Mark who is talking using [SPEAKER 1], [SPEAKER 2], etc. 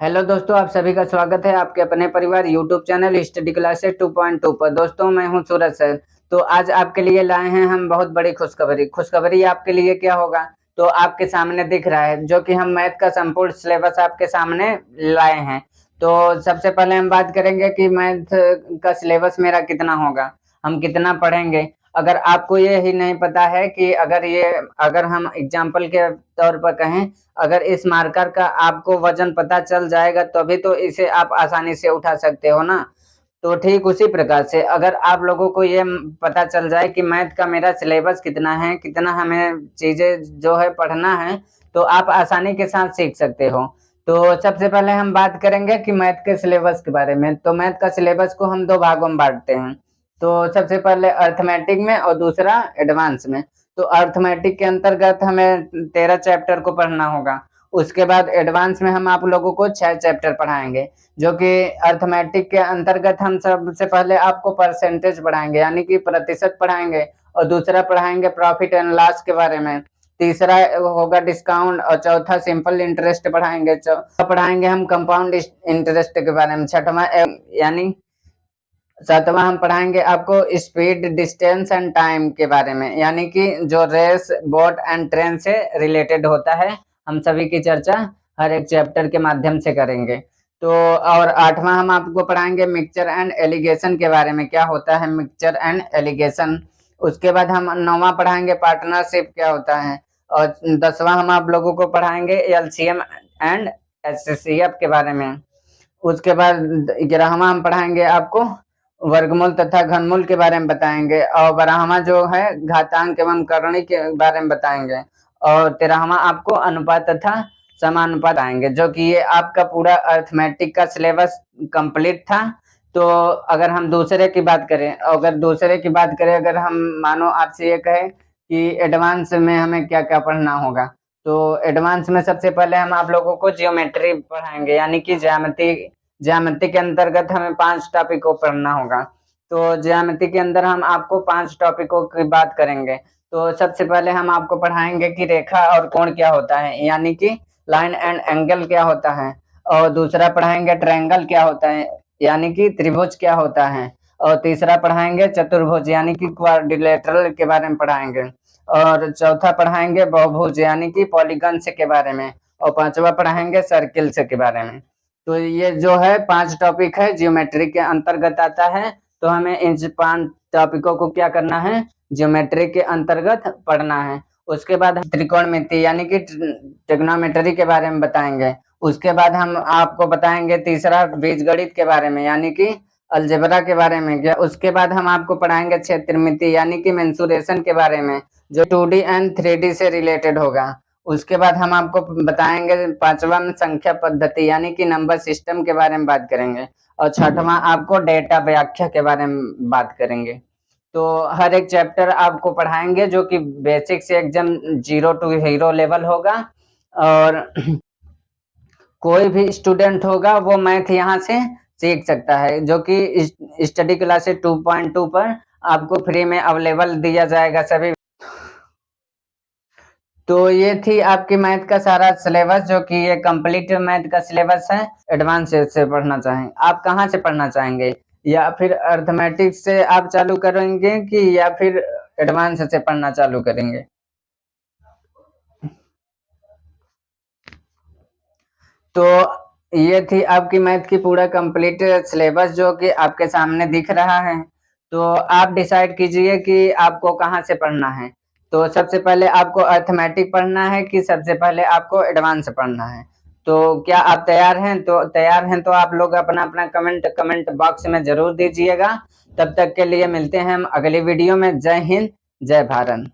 [SPEAKER 1] Hello दोस्तों, आप सभी का स्वागत है आपके अपने परिवार यूट्यूब चैनल स्टडी क्लासेस 2.2 पर। दोस्तों, मैं हूं सूरज सर। तो आज आपके लिए लाए हैं हम बहुत बड़ी खुशखबरी। खुशखबरी आपके लिए क्या होगा तो आपके सामने दिख रहा है, जो कि हम मैथ का संपूर्ण सिलेबस आपके सामने लाए हैं। तो सबसे पहले हम बात करेंगे कि मैथ का सिलेबस मेरा कितना होगा, हम कितना पढ़ेंगे। अगर आपको ये ही नहीं पता है कि अगर हम एग्जाम्पल के तौर पर कहें, अगर इस मार्कर का आपको वजन पता चल जाएगा तभी तो इसे आप आसानी से उठा सकते हो ना। तो ठीक उसी प्रकार से अगर आप लोगों को ये पता चल जाए कि मैथ का मेरा सिलेबस कितना है, कितना हमें चीजें जो है पढ़ना है, तो आप आसानी के साथ सीख सकते हो। तो सबसे पहले हम बात करेंगे कि मैथ के सिलेबस के बारे में। तो मैथ का सिलेबस को हम दो भागों में बांटते हैं। तो सबसे पहले अर्थमेटिक में और दूसरा एडवांस में। तो अर्थमेटिक के अंतर्गत हमें 13 चैप्टर को पढ़ना होगा। उसके बाद एडवांस में हम आप लोगों को 6 चैप्टर पढ़ाएंगे, जो कि अर्थमेटिक के अंतर्गत हम सबसे पहले आपको परसेंटेज पढ़ाएंगे, यानी कि प्रतिशत पढ़ाएंगे। और दूसरा पढ़ाएंगे प्रॉफिट एंड लॉस के बारे में। तीसरा होगा डिस्काउंट और चौथा सिंपल इंटरेस्ट पढ़ाएंगे। चौथा पढ़ाएंगे हम कंपाउंड इंटरेस्ट के बारे में। छठवां यानी सातवां हम पढ़ाएंगे आपको स्पीड डिस्टेंस एंड टाइम के बारे में, यानी कि जो रेस बोट एंड ट्रेन से रिलेटेड होता है। हम सभी की चर्चा हर एक चैप्टर के माध्यम से करेंगे। तो और आठवां हम आपको पढ़ाएंगे मिक्सचर एंड एलिगेशन के बारे में, क्या होता है मिक्सचर एंड एलिगेशन। उसके बाद हम नौवां पढ़ाएंगे पार्टनरशिप क्या होता है। और 10वां हम आप लोगों को पढ़ाएंगे एलसीएम एंड एचसीएफ के बारे में। उसके बाद 11वां हम पढ़ाएंगे आपको वर्गमूल तथा घनमूल के बारे में बताएंगे। और 12वां जो है घातांक एवं करणी के बारे में बताएंगे। और 13वां आपको अनुपात तथा समानुपात आएंगे, जो कि ये आपका पूरा अर्थमेटिक का सिलेबस कंप्लीट था। तो अगर हम दूसरे की बात करें, अगर हम मानो आपसे ये कहे कि एडवांस में हमें क्या क्या पढ़ना होगा, तो एडवांस में सबसे पहले हम आप लोगों को जियोमेट्री पढ़ाएंगे, यानी कि ज्यामिति के अंतर्गत हमें 5 टॉपिक को पढ़ना होगा। तो ज्यामिति के अंदर हम आपको 5 टॉपिकों की बात करेंगे। तो सबसे पहले हम आपको पढ़ाएंगे कि रेखा और कोण क्या होता है, यानी कि लाइन एंड एंगल क्या होता है। और दूसरा पढ़ाएंगे ट्रायंगल क्या होता है, यानी कि त्रिभुज क्या होता है। और तीसरा पढ़ाएंगे चतुर्भुज, यानी कि क्वाड्रिलेटरल के बारे में पढ़ाएंगे। और चौथा पढ़ाएंगे बहुभुज, यानी कि पॉलीगन्स के बारे में। और पांचवा पढ़ाएंगे सर्किल्स के बारे में। तो ये जो है 5 टॉपिक है, ज्योमेट्री के अंतर्गत आता है। तो हमें इन 5 टॉपिकों को क्या करना है, ज्योमेट्री के अंतर्गत पढ़ना है। उसके बाद हम त्रिकोणमिति यानी कि ट्रिग्नोमेट्री के बारे में बताएंगे। उसके बाद हम आपको बताएंगे तीसरा बीजगणित के बारे में, यानी कि अलजेब्रा के बारे में क्या। उसके बाद हम आपको पढ़ाएंगे क्षेत्रमिति यानी कि मेंसुरेशन के बारे में, जो 2D एंड 3D से रिलेटेड होगा। उसके बाद हम आपको बताएंगे 5वां संख्या पद्धति यानी कि नंबर सिस्टम के बारे में बात करेंगे। और 6वां आपको डेटा व्याख्या के बारे में बात करेंगे। तो हर एक चैप्टर आपको पढ़ाएंगे, जो कि बेसिक से एकदम 0 टू हीरो लेवल होगा। और कोई भी स्टूडेंट होगा वो मैथ यहाँ से सीख सकता है, जो कि स्टडी क्लासेस 2.2 पर आपको फ्री में अवेलेबल दिया जाएगा सभी। तो ये थी आपकी मैथ का सारा सिलेबस, जो कि ये कंप्लीट मैथ का सिलेबस है। एडवांस से पढ़ना चाहें, आप कहाँ से पढ़ना चाहेंगे, या फिर अर्थमेटिक से आप चालू करेंगे कि या फिर एडवांस से पढ़ना चालू करेंगे। तो ये थी आपकी मैथ की पूरा कंप्लीट सिलेबस, जो कि आपके सामने दिख रहा है। तो आप डिसाइड कीजिए कि आपको कहाँ से पढ़ना है। तो सबसे पहले आपको अर्थमेटिक पढ़ना है कि सबसे पहले आपको एडवांस पढ़ना है। तो क्या आप तैयार हैं तो आप लोग अपना अपना कमेंट बॉक्स में जरूर दीजिएगा। तब तक के लिए मिलते हैं हम अगली वीडियो में। जय हिंद, जय भारत।